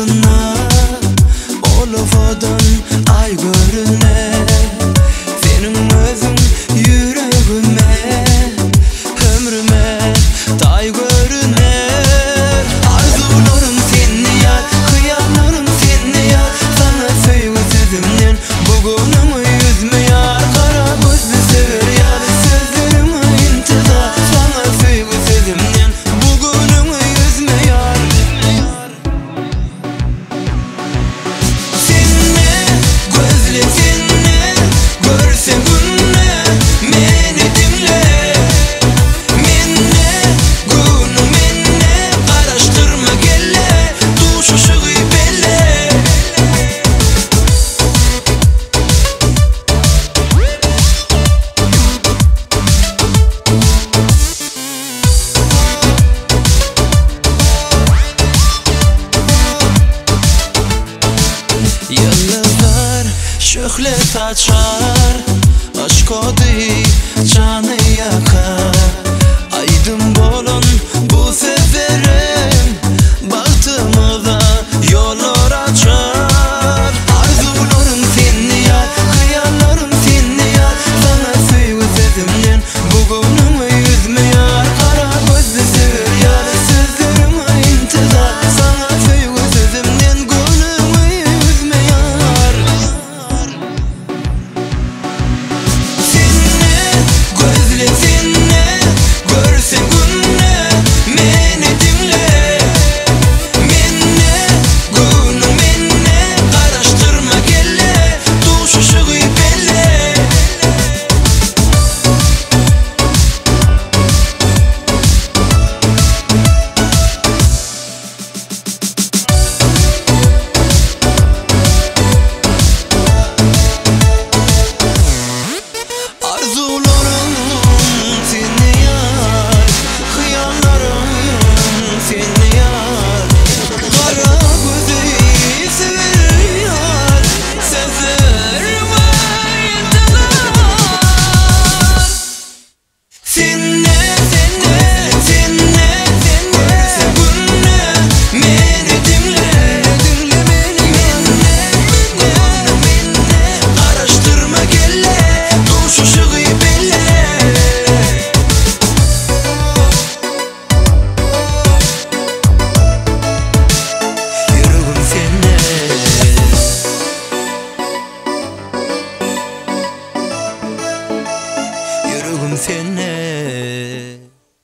ışığına Olofadan ay görüner. Senin özün yüreğime, ömrüme tay görüner. Arzularım seni yar, kıyamlarım seni yar. Sana sevgisizimden bugünümü yüzme yar. Kara gözlü sever yar, sözlerime intizar. Sana sevgisizimden bugünümü yüzme yar. Yıldızlar şöhlet açar, aşk odu